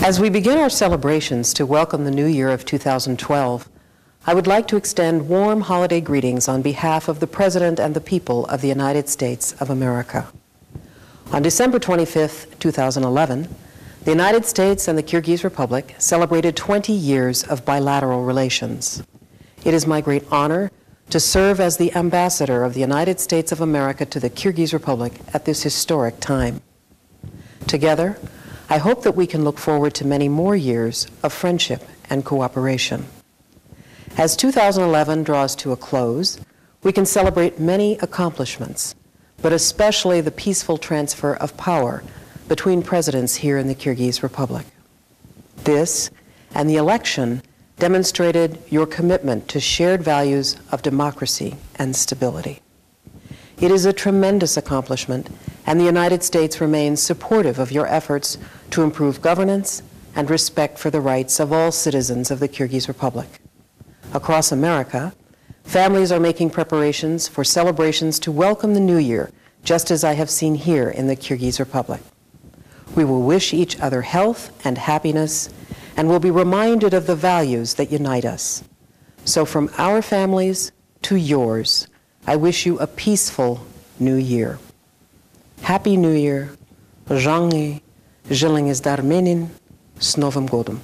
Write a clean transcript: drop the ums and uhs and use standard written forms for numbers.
As we begin our celebrations to welcome the new year of 2012, I would like to extend warm holiday greetings on behalf of the President and the people of the United States of America. On December 25, 2011, the United States and the Kyrgyz Republic celebrated 20 years of bilateral relations. It is my great honor to serve as the ambassador of the United States of America to the Kyrgyz Republic at this historic time. Together, I hope that we can look forward to many more years of friendship and cooperation. As 2011 draws to a close, we can celebrate many accomplishments, but especially the peaceful transfer of power between presidents here in the Kyrgyz Republic. This and the election demonstrated your commitment to shared values of democracy and stability. It is a tremendous accomplishment, and the United States remains supportive of your efforts to improve governance and respect for the rights of all citizens of the Kyrgyz Republic. Across America, families are making preparations for celebrations to welcome the new year, just as I have seen here in the Kyrgyz Republic. We will wish each other health and happiness, and will be reminded of the values that unite us. So from our families to yours, I wish you a peaceful new year. Happy New Year. Żądam, Żeling is Darmenin, z Nowym Godem.